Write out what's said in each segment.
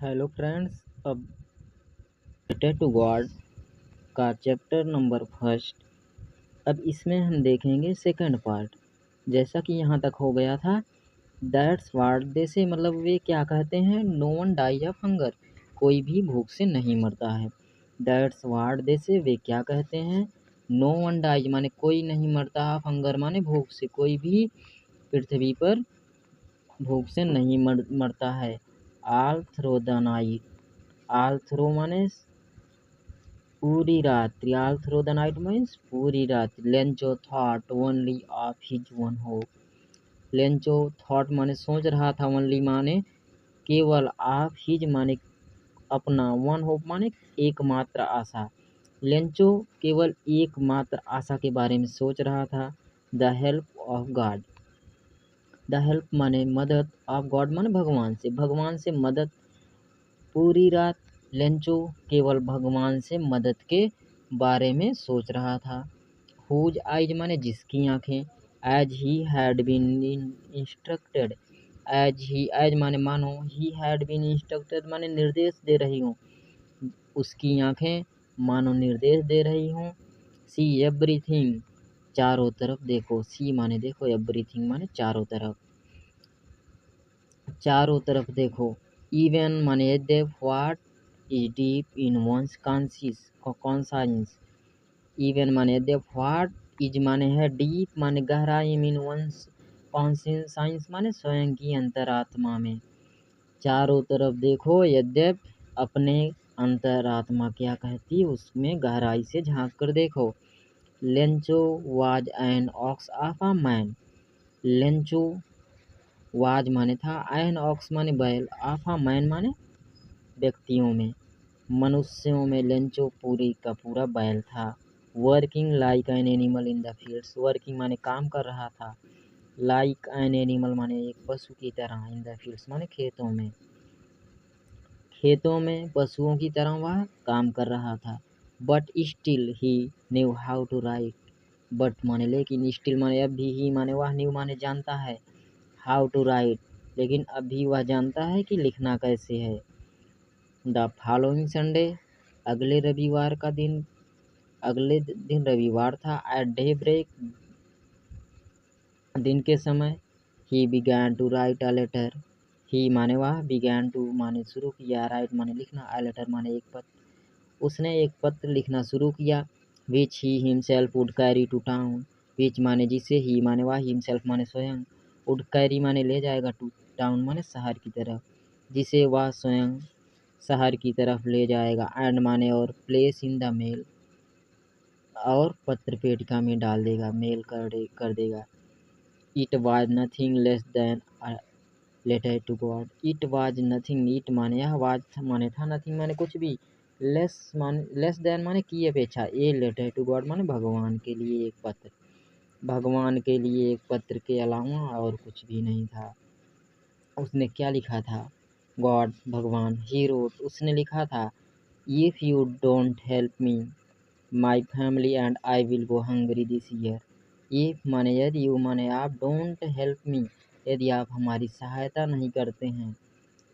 Hello friends, अब related to God का chapter number first. अब इसमें हम देखेंगे सेकंड पार्ट। जैसा कि यहाँ तक हो गया था, दैट्स व्हाट दे से मतलब वे क्या कहते हैं, no one die of hunger, कोई भी भूख से नहीं मरता है। दैट्स व्हाट दे से वे क्या कहते हैं, नो वन डाई माने कोई नहीं मरता, ऑफ हंगर माने भूख से, कोई भी पृथ्वी पर भूख से नहीं मरता है। All through the night, all through माने पूरी रात्रि, all through the night means पूरी रात्रि। Lencho thought only of his one hope, Lencho thought माने सोच रहा था, ओनली माने केवल, ऑफ हिज माने अपना, वन होप माने एकमात्र आशा। लेंचो केवल एकमात्र आशा के बारे में सोच रहा था। The help of God, the help माने मदद, ऑफ गॉड माने भगवान से, भगवान से मदद। पूरी रात लेंचो केवल भगवान से मदद के बारे में सोच रहा था। हुज आइज माने जिसकी आंखें, as he had been instructed, as he, as माने मानो, ही हैड बीन इंस्ट्रक्टेड माने निर्देश दे रही हूँ, उसकी आंखें मानो निर्देश दे रही हूँ। सी एवरीथिंग, चारों तरफ देखो, सी माने देखो, एवरीथिंग माने चारों तरफ, चारों तरफ देखो। इवन माने यद्यप, what is deep in one's conscience, even माने यद्यप, व्हाट इज माने है, डीप माने गहराई, मीन वंस कॉन्साइंस माने स्वयं की अंतरात्मा में। चारों तरफ देखो, यद्यप अपने अंतरात्मा क्या कहती, उसमें गहराई से झांक कर देखो। Lencho was an ox of a man, Lencho was माने था, एन ऑक्स माने बैल, ऑफ अ मैन माने व्यक्तियों में, मनुष्यों में लेंचो पूरी का पूरा बैल था। Working like an animal in the fields, working माने काम कर रहा था, लाइक एन एनिमल माने एक पशु की तरह, इन द फील्ड्स माने खेतों में, खेतों में पशुओं की तरह वह काम कर रहा था। But still he knew how to write, but माने लेकिन, स्टिल माने अब भी, ही माने वह, न्यू माने जानता है, हाउ टू राइट लेकिन अब भी वह जानता है कि लिखना कैसे है। द फॉलोइंग संडे, अगले रविवार का दिन, अगले दिन रविवार था। एट डे ब्रेक, दिन के समय। He began to write a letter, he माने वह, बिगैन टू माने शुरू किया, राइट माने लिखना, अ लेटर माने एक पत्र, उसने एक पत्र लिखना शुरू किया। Which he himself would carry to town, which माने जिसे, ही माने वह, हिमसेल्फ माने स्वयं, वुड कैरी माने ले जाएगा, टू टाउन माने शहर की तरफ, जिसे वह स्वयं शहर की तरफ ले जाएगा। एंड माने और, प्लेस इन द मेल, और पत्र पेटिका में डाल देगा, मेल कर देगा। It was nothing less than a letter to God, it was nothing, it माने यह, वाज माने था, नथिंग माने कुछ भी, लेस देन माने की अपेक्षा, ए लेटर टू गॉड माने भगवान के लिए एक पत्र, भगवान के लिए एक पत्र के अलावा और कुछ भी नहीं था। उसने क्या लिखा था, गॉड भगवान, ही रोट उसने लिखा था, if you don't help me, my family and I will go hungry this year. If माने यदि, यू माने आप, डोंट हेल्प मी यदि आप हमारी सहायता नहीं करते हैं,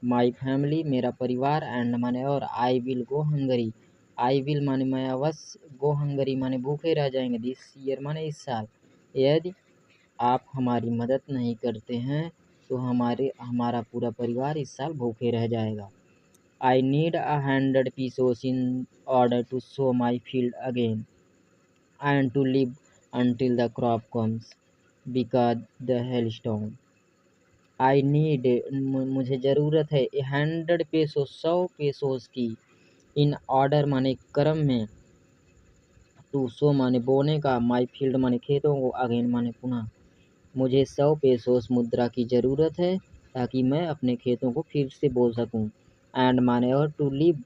माई फैमिली मेरा परिवार, एंड माने और, I will go Hungary, I will माने मैं अवश्य, गो हंगरी माने भूखे रह जाएंगे, दिस ईयर माने इस साल। यदि आप हमारी मदद नहीं करते हैं तो हमारा पूरा परिवार इस साल भूखे रह जाएगा। I need 100 pesos in order to sow my field again and to live until the crop comes because the hailstorm. I need, मुझे ज़रूरत है, 100 पेसो, 100 पेसोस की, इन ऑर्डर माने क्रम में, टू सो माने बोने का, माई फील्ड माने खेतों को, अगेन माने पुनः, मुझे 100 पेसोस मुद्रा की ज़रूरत है ताकि मैं अपने खेतों को फिर से बो सकूं। एंड माने और, टू लिव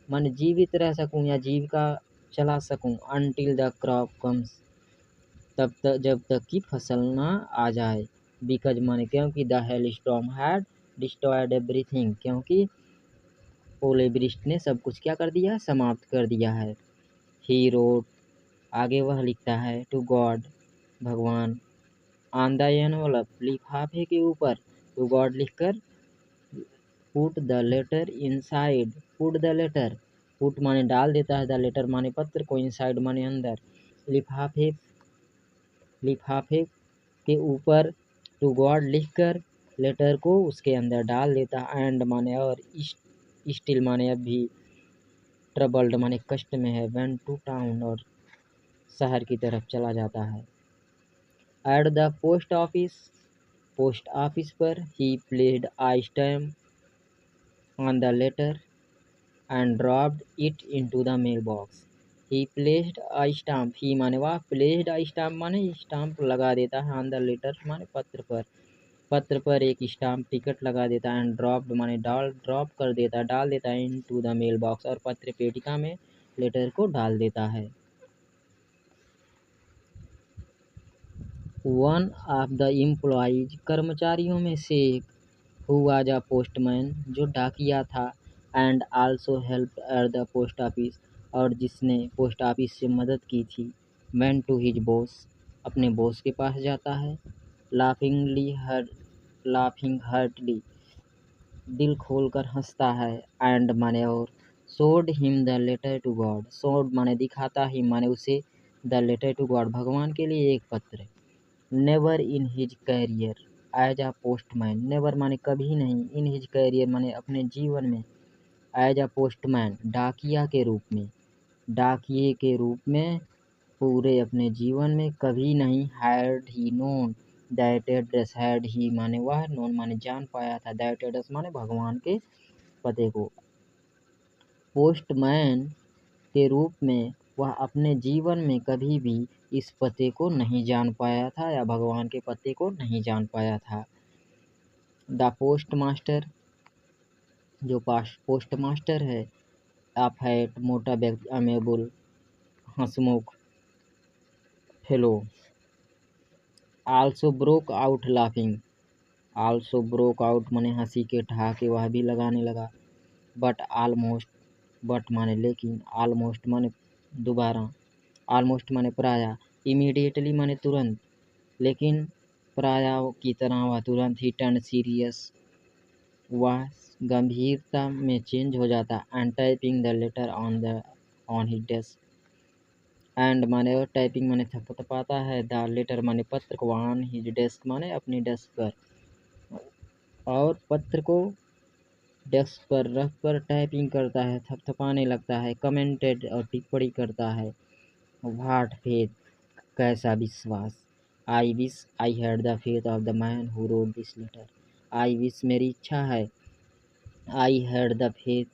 माने जीवित रह सकूं या जीविका चला सकूं, अनटिल द क्रॉप कम्स तब तक, जब तक कि फसल ना आ जाए। बिकॉज माने क्योंकि, the hell storm had destroyed everything, क्योंकि ओले वृष्टि ने सब कुछ क्या कर दिया, समाप्त कर दिया है। ही रोड, आगे वह लिखता है, टू गॉड भगवान, ऑन द एनवलप लिफाफे के ऊपर, टू गॉड लिखकर put the letter inside, put the letter, put माने डाल देता है, द लेटर माने पत्र को, इनसाइड माने अंदर, लिफाफे, लिफाफे के ऊपर, टू गॉड लिखकर लेटर को उसके अंदर डाल देता है, एंड माने और, स्टिल माने अब भी, ट्रबल्ड माने कष्ट में है, वेंट टू टाउन और शहर की तरफ चला जाता है। At the post office, post office पर, he placed I stamp on the letter and dropped it into the mailbox. He placed a stamp. He माने वह, placed a stamp माने स्टाम्प लगा देता है, on the letter माने पत्र पर, पत्र पर एक स्टाम्प टिकट लगा देता है, and dropped माने ड्रॉप कर देता, डाल देता है, into the mailbox और पत्र पेटिका में लेटर को डाल देता है। वन ऑफ द एम्प्लॉइज, कर्मचारियों में से एक, हु वाज अ पोस्टमैन, जो डाकिया था, and also help at the post office, और जिसने पोस्ट ऑफिस से मदद की थी, वेंट टू हिज बॉस, अपने बॉस के पास जाता है, लाफिंग हर्टली, दिल खोलकर हंसता है, एंड माने और, showed him the letter to God, showed माने दिखाता, ही माने उसे, द लेटर टू गॉड भगवान के लिए एक पत्र। Never in his career as a postman, never माने कभी नहीं, इन हिज कैरियर माने अपने जीवन में, एज अ पोस्टमैन डाकिया के रूप में, डाकिये के रूप में, पूरे अपने जीवन में कभी नहीं, had he known that address, had he माने वह, नोन माने जान पाया था, दैट एड्रेस माने भगवान के पते को, पोस्टमैन के रूप में वह अपने जीवन में कभी भी इस पते को नहीं जान पाया था, या भगवान के पते को नहीं जान पाया था। द पोस्ट मास्टर, जो पोस्ट मास्टर है, अ फैट मोटा व्यक्ति, अमेबल हंसमुख, fellow, also broke out laughing, also broke out माने हंसी के ठहाके वह भी लगाने लगा, बट ऑलमोस्ट, बट माने लेकिन, ऑलमोस्ट माने दोबारा, ऑलमोस्ट माने प्राय, इमीडिएटली माने तुरंत, लेकिन प्राय की तरह वह तुरंत ही टर्न सीरियस, वह गंभीरता में चेंज हो जाता, and typing the later on his desk, and माने और, टाइपिंग माने थपथपाता है, द लेटर माने पत्र को, ऑन हिज डेस्क माने अपनी डेस्क पर, और पत्र को डेस्क पर रख कर टाइपिंग करता है, थपथपाने लगता है, कमेंटेड और टिप्पणी करता है, व्हाट फेथ, कैसा विश्वास, I wish I had the faith of the man who wrote this letter, I wish मेरी इच्छा है, आई हैड द फेथ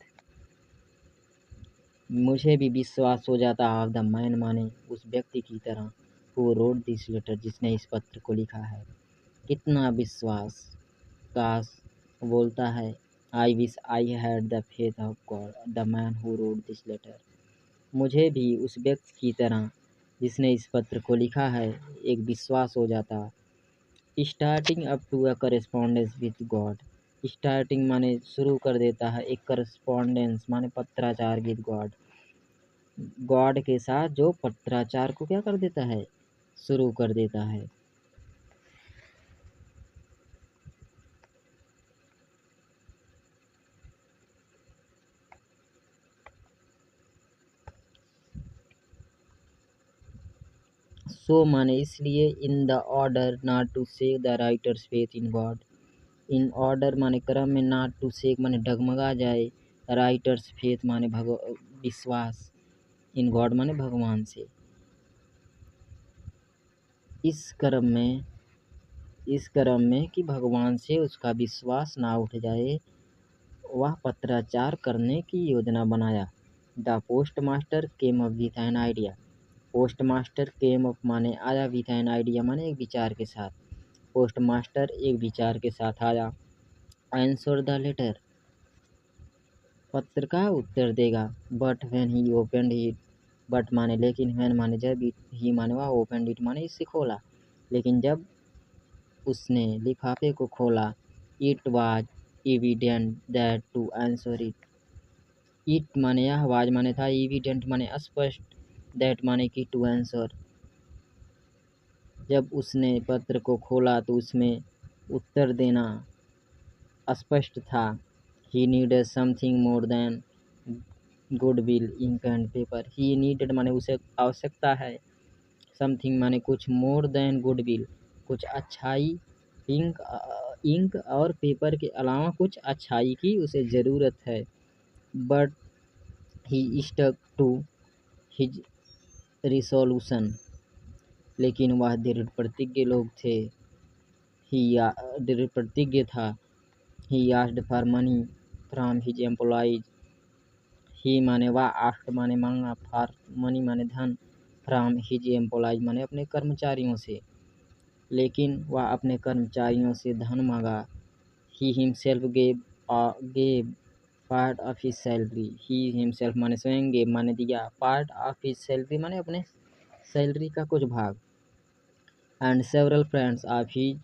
मुझे भी विश्वास हो जाता, ऑफ द मैन माने उस व्यक्ति की तरह, हु रोड दिस लेटर जिसने इस पत्र को लिखा है, कितना विश्वास, काश, बोलता है, I wish I had the faith of God the man who wrote this letter, मुझे भी उस व्यक्ति की तरह जिसने इस पत्र को लिखा है एक विश्वास हो जाता। Starting up to a correspondence with God, starting माने शुरू कर देता है, एक करस्पॉन्डेंस माने पत्राचार विद गॉड, गॉड के साथ जो पत्राचार को क्या कर देता है, शुरू कर देता है। सो माने इसलिए, in the order not to shake the writer's faith in God, in order माने क्रम में, नॉट टू शेक माने डगमगा जाए, राइटर्स फेथ माने विश्वास, इन गॉड माने भगवान से, इस क्रम में कि भगवान से उसका विश्वास ना उठ जाए, वह पत्राचार करने की योजना बनाया। The post master came up with an idea, post master came up माने आया, विथ एन आइडिया माने एक विचार के साथ, पोस्ट मास्टर एक विचार के साथ आया, आंसर द लेटर, पत्र का उत्तर देगा, but when he opened it, but माने लेकिन, व्हेन माने जब, ही माने वह, ओपनड इट माने इसे खोला, लेकिन जब उसने लिफाफे को खोला, it was evident that to answer it, it माने यह, वाज माने था, एविडेंट माने स्पष्ट, दैट माने कि टू आंसर, जब उसने पत्र को खोला तो उसमें उत्तर देना स्पष्ट था, he needed something more than goodwill ink and paper. He needed माने उसे आवश्यकता है, समथिंग माने कुछ, मोर देन गुडविल कुछ अच्छाई, इंक और पेपर के अलावा कुछ अच्छाई की उसे ज़रूरत है। But he stuck to his resolution, लेकिन वह दृढ़ प्रतिज्ञ लोग थे। दृढ़ प्रतिज्ञ था। He asked for money from his employees. He माने वह, आस्क्ड माने मांगा, फॉर मनी माने धन, फ्रॉम हिज एम्प्लॉइज माने अपने कर्मचारियों से, लेकिन वह अपने कर्मचारियों से धन मांगा। He himself gave part of his salary. He himself माने स्वयं, गेव माने दिया, पार्ट ऑफ हिज सैलरी माने अपने सैलरी का कुछ भाग। And several friends of his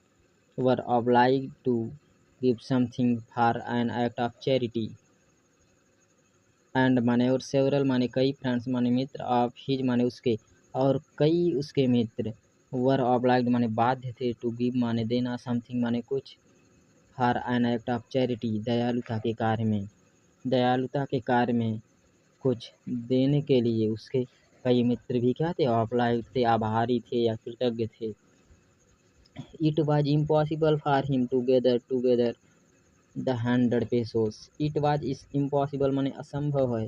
were obliged to give something for an act of charity. And माने और सेवरल माने कई, फ्रेंड्स माने मित्र, ऑफ हिज माने उसके, और कई उसके मित्र, वर ऑब्लाइज्ड माने बाध्य थे, टू गिव माने देना, समथिंग माने कुछ, for an act of charity दयालुता के कार्य में, दयालुता के कार्य में कुछ देने के लिए उसके कई मित्र भी क्या थे, ऑब्लाइज्ड थे, आभारी थे या कृतज्ञ थे। It was impossible for him to gather together the 100 pesos। It was is impossible माने असंभव है,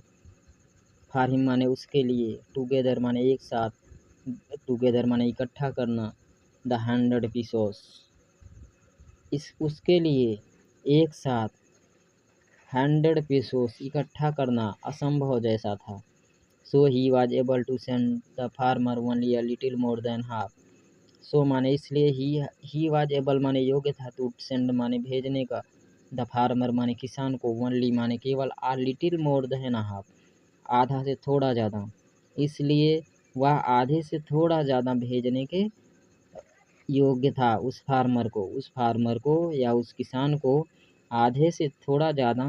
फॉर हिम माने उसके लिए, टूगेदर माने एक साथ, टूगेदर माने इकट्ठा करना, द 100 pesos इस उसके लिए एक साथ 100 pesos इकट्ठा करना असंभव जैसा था। So he was able to send the farmer only a little more than half. So माने इसलिए ही वॉज एबल माने योग्य था, टू सेंड माने भेजने का, द फार्मर माने किसान को, ओनली माने केवल, आ लिटिल मोर देन हाफ आधा से थोड़ा ज़्यादा, इसलिए वह आधे से थोड़ा ज़्यादा भेजने के योग्य था। उस फार्मर को या उस किसान को आधे से थोड़ा ज़्यादा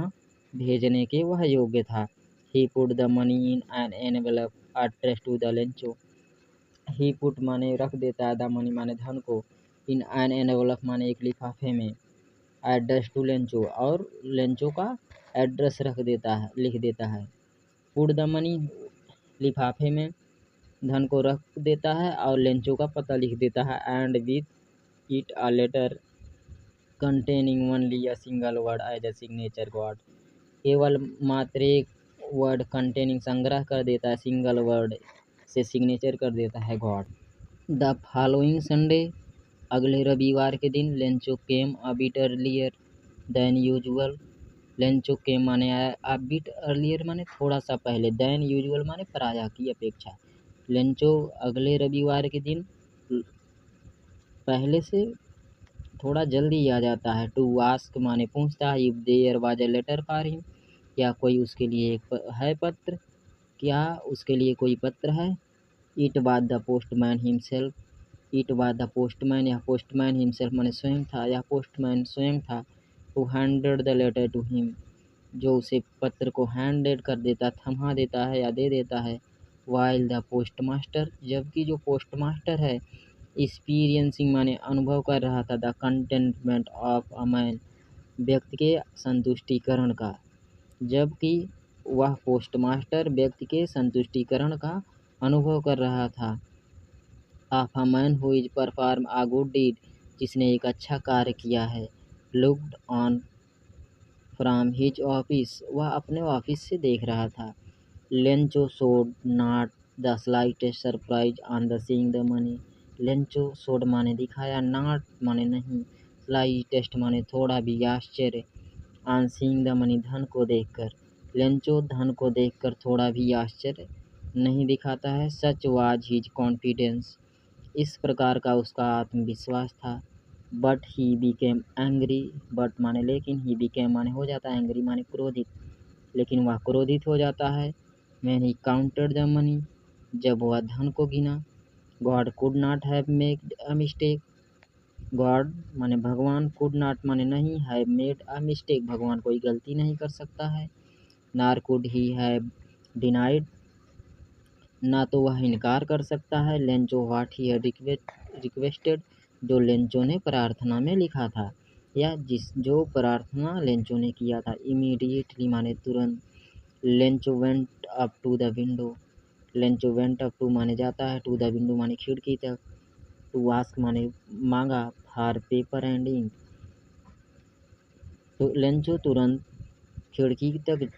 भेजने के वह योग्य था। He put the money in an envelope address to the Lencho. He put माने रख देता है, द मनी माने धन को, इन एन एनवेलप माने एक लिफाफे में, एड्रेस टू लेंचो और लेंचो का एड्रेस लिख देता है। पुट द मनी लिफाफे में धन को रख देता है और लेंचो का पता लिख देता है। And with it a letter containing only a single word as a signature God. केवल मात्र एक वर्ड कंटेनिंग संग्रह कर देता है, सिंगल वर्ड से सिग्नेचर कर देता है गॉड। द फॉलोइंग संडे अगले रविवार के दिन, Lencho came a bit earlier than usual. Lencho came माने आया, अ बिट अर्लियर माने थोड़ा सा पहले, देन यूजुअल माने प्रायः की अपेक्षा। लेंचो अगले रविवार के दिन पहले से थोड़ा जल्दी आ जाता है। टू आस्क माने पूछता है, if there was a letter for him क्या कोई उसके लिए है पत्र, क्या उसके लिए कोई पत्र है। It was the postman himself. It was the postman, यह पोस्टमैन, हिमसेल्फ माने स्वयं था, यह पोस्टमैन स्वयं था। Who handed the letter to him, जो उसे पत्र को हैंडेड कर देता, थमा देता है या दे देता है। वाइल द पोस्टमास्टर, जबकि जो पोस्टमास्टर है, एक्सपीरियंसिंग माने अनुभव कर रहा था, the containment of a man, व्यक्ति के संतुष्टिकरण का, जबकि वह पोस्टमास्टर व्यक्ति के संतुष्टिकरण का अनुभव कर रहा था। Of a man who is perform a good deed, जिसने एक अच्छा कार्य किया है। Looked on from his office, वह अपने ऑफिस से देख रहा था। Lencho showed not the slightest surprise on the seeing the money. Lencho showed माने दिखाया, नॉट माने नहीं, स्लाइटेस्ट माने थोड़ा भी आश्चर्य, ऑन सीइंग द मनी धन को देखकर। लेंचो धन को देखकर थोड़ा भी आश्चर्य नहीं दिखाता है। सच वाज हिज कॉन्फिडेंस, इस प्रकार का उसका आत्मविश्वास था। But he became angry, but माने लेकिन, ही बिकेम माने हो जाता है, एंग्री माने क्रोधित, लेकिन वह क्रोधित हो जाता है। Man he counted the money, जब वह धन को गिना। God could not have made a mistake, God माने भगवान, कुड नॉट माने नहीं, हैव मेड अ मिस्टेक भगवान कोई गलती नहीं कर सकता है। नार कुड ही हैव डिनाइड, ना तो वह इनकार कर सकता है। Lencho what he had requested, जो लेंचो ने प्रार्थना में लिखा था। या जो प्रार्थना लेंचो ने किया था। इमीडिएटली माने तुरंत। Lencho went up to the window. Lencho went up to माने जाता है, टू द विंडो माने खिड़की तक, टू आस्क माने मांगा, फॉर पेपर एंड इंक। तो लेंचो तुरंत खिड़की तक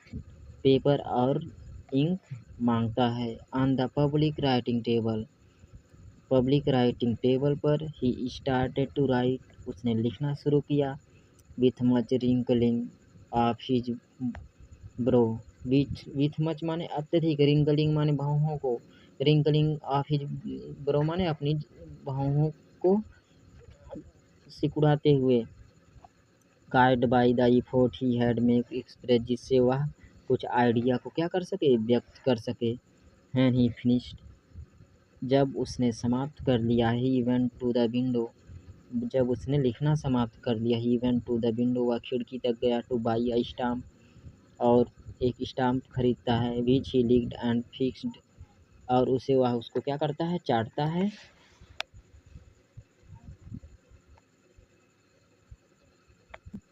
पेपर और इंक मांगता है। On the public writing table. Public writing table पर ही स्टार्टेड टू राइट। उसने लिखना शुरू किया। With much wrinkling of his bro. With much माने अत्यधिक, रिंकलिंग माने भौहों को, रिंकलिंग ऑफ हिज ब्रो माने अपनी भौहों को सिकुड़ाते हुए। Guide by the effort he had make express, जिससे वह कुछ आइडिया को क्या कर सके, व्यक्त कर सके। व्हेन ही फिनिश्ड, जब उसने समाप्त कर लिया। He went to the window, जब उसने लिखना समाप्त कर लिया। He went to the window, वह खिड़की तक गया। टू बाई अ स्टाम्प, और एक स्टाम्प खरीदता है। Which he licked and fixed, और उसे वह उसको क्या करता है, चाटता है।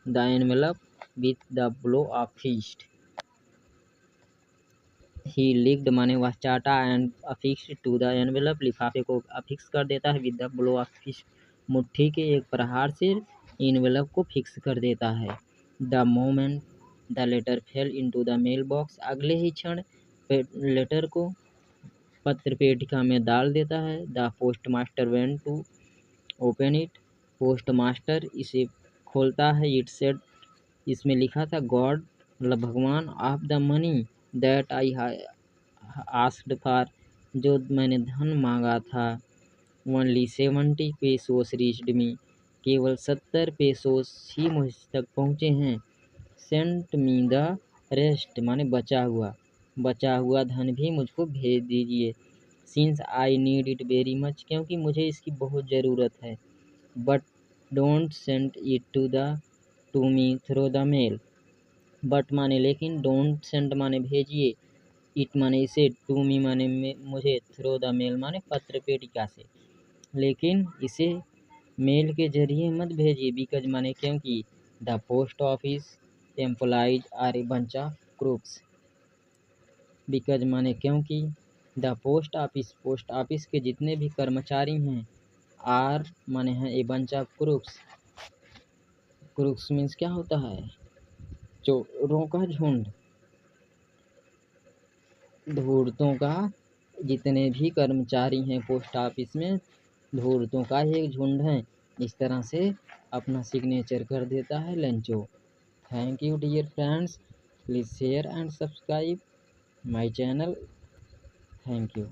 The envelope with the blow of fist. He licked माने वह चाटा, and affixed to the envelope, लिफाफे को अफिक्स कर देता है। With the blow of fist, मुट्ठी के एक प्रहार से एनवेलप को फिक्स कर देता है। The moment the letter fell into the mail box, अगले ही क्षण लेटर को पत्र पेटिका में डाल देता है। The postmaster went to open it, postmaster इसे खोलता है। इट सेड, इसमें लिखा था, गॉड मतलब भगवान, of the money that I asked for, जो मैंने धन मांगा था। ओनली 70 पेसोस रीच्ड मी, केवल 70 पेसोस ही मुझ तक पहुँचे हैं। सेंट मी द रेस्ट माने बचा हुआ धन भी मुझको भेज दीजिए। Since I need it very much, क्योंकि मुझे इसकी बहुत ज़रूरत है। But don't send it to me through the mail. But माने लेकिन, डोंट सेंड माने भेजिए, इट माने इसे, टू मी माने मुझे, थ्रू द मेल माने पत्र पेटिका से, लेकिन इसे मेल के जरिए मत भेजिए। बिकॉज माने क्योंकि, the post office employees are a bunch of crooks. Because माने क्योंकि, द पोस्ट ऑफिस के जितने भी कर्मचारी हैं, आर माने हैं ए bunch of crooks. Crooks means क्या होता है, चोरों का झुंड। धूर्तों का, जितने भी कर्मचारी हैं पोस्ट ऑफिस में, धूर्तों का ही एक झुंड है। इस तरह से अपना सिग्नेचर कर देता है Lencho. Thank you dear friends, please share and subscribe my channel. Thank you.